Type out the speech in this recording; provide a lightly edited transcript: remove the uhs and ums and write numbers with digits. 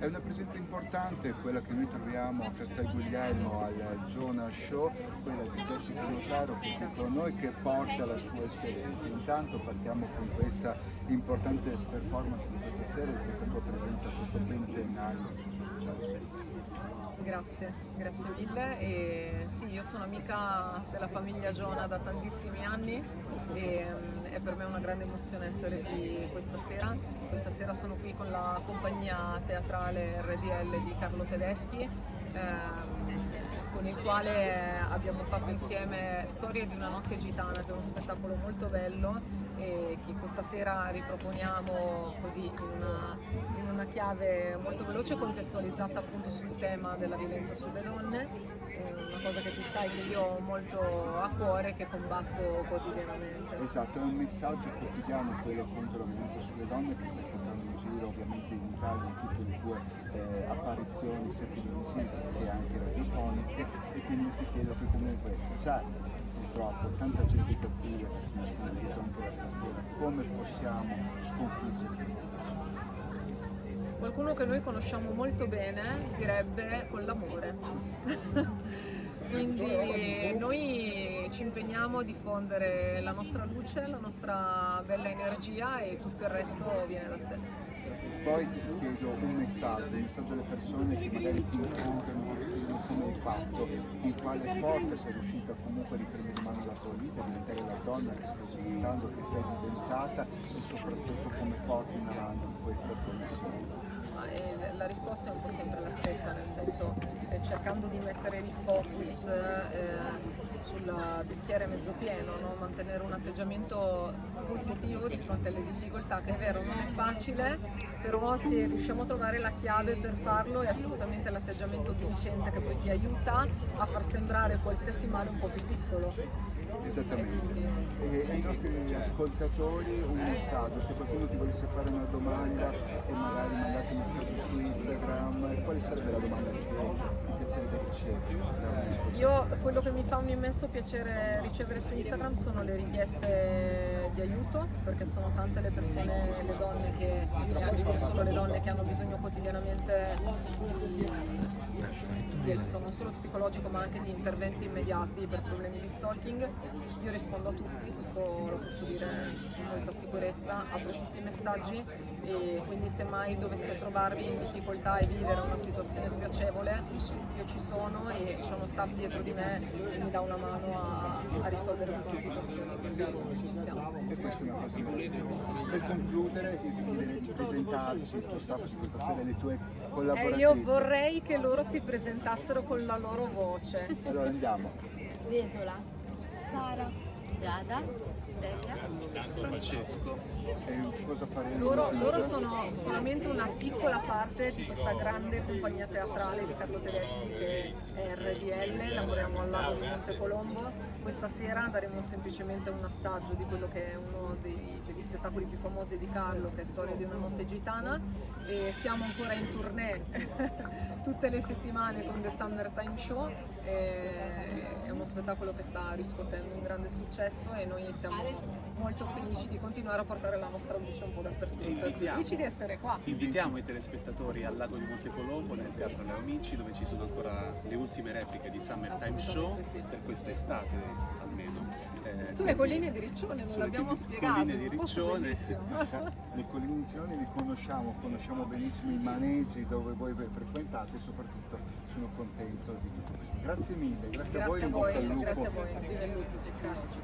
È una presenza importante quella che noi troviamo a Castel Guglielmo al Jonas Show, quella di Jessica Notaro che è con noi, che porta la sua esperienza. Intanto partiamo con questa importante performance di questa sera, di questa tua presenza a questo ventennale. Grazie mille. E sì, io sono amica della famiglia Giona da tantissimi anni e è per me una grande emozione essere qui questa sera. Questa sera sono qui con la compagnia teatrale RDL di Carlo Tedeschi, con il quale abbiamo fatto insieme Storie di una notte gitana, che è uno spettacolo molto bello e che questa sera riproponiamo così in una chiave molto veloce, contestualizzata appunto sul tema della violenza sulle donne, una cosa che tu sai che io ho molto a cuore e che combatto quotidianamente. Esatto, è un messaggio quotidiano quello contro la violenza sulle donne che stai portando in giro ovviamente in Italia in tutte le tue apparizioni sia televisive che anche radiofoniche, e quindi ti chiedo che comunque sai purtroppo tanta gente cattiva che si nasconde dietro anche la tastiera, come possiamo sconfiggere questa persona? Qualcuno che noi conosciamo molto bene direbbe con l'amore. Quindi noi ci impegniamo a diffondere la nostra luce, la nostra bella energia e tutto il resto viene da sé. Poi ti chiedo un messaggio alle persone che magari ti incontrano, come hai fatto, in quale forza sei riuscita comunque a riprendere in mano la tua vita, a diventare la donna che stai diventando, che sei diventata, e soprattutto come porti in avanti questa tua missione. La risposta è un po' sempre la stessa, nel senso cercando di mettere il focus sul bicchiere mezzo pieno, no? Mantenere un atteggiamento positivo di fronte alle difficoltà, che è vero non è facile, però se riusciamo a trovare la chiave per farlo è assolutamente l'atteggiamento vincente che poi ti aiuta a far sembrare qualsiasi male un po' più piccolo. Esattamente. E ai nostri ascoltatori un messaggio, se qualcuno ti volesse fare una domanda e magari mandate un messaggio su Instagram, quale sarebbe la domanda che ti piacerebbe ricevere? Io quello che mi fa un immenso piacere ricevere su Instagram sono le richieste di aiuto, perché sono tante le persone, le donne che, non solo le donne che hanno bisogno quotidianamente di aiuto non solo psicologico ma anche di interventi immediati per problemi di stalking. Io rispondo a tutti, questo lo posso dire con molta sicurezza, apro tutti i messaggi e quindi se mai doveste trovarvi in difficoltà e vivere una situazione spiacevole, io ci sono e c'è uno staff dietro di me che mi dà una mano a risolvere queste situazioni, quindi ci siamo. E questa è una cosa meravigliosa. Per concludere, ti presentarci il tuo staff di questa sera, le tue collaboratrici. Io vorrei che loro si presentassero con la loro voce. Allora andiamo. Desola, Sara, Giada, Delia, Francesco. E cosa faremo? Loro sono solamente una piccola parte di questa grande compagnia teatrale di Carlo Tedeschi che è RDL, lavoriamo al lago di Montecolombo. Questa sera daremo semplicemente un assaggio di quello che è uno degli spettacoli più famosi di Carlo, che è Storia di una notte gitana, e siamo ancora in tournée tutte le settimane con The Summertime Show. È uno spettacolo che sta riscuotendo un grande successo e noi siamo molto felici di continuare a portare la nostra luce un po' dappertutto. Felici di essere qua. Invitiamo i telespettatori al lago di Montecolombo, nel Teatro Leo Amici, dove ci sono ancora le ultime repliche di Summertime Show Sì. per quest'estate almeno. Sulle colline di Riccione, non l'abbiamo spiegato. Colline di un posto Riccione. bellissimo. Le colline di Riccione li conosciamo benissimo i maneggi dove voi frequentate, e soprattutto sono contento di tutto questo. Grazie mille, grazie a voi, in bocca al lupo. Grazie a voi, viva il lupo. Grazie.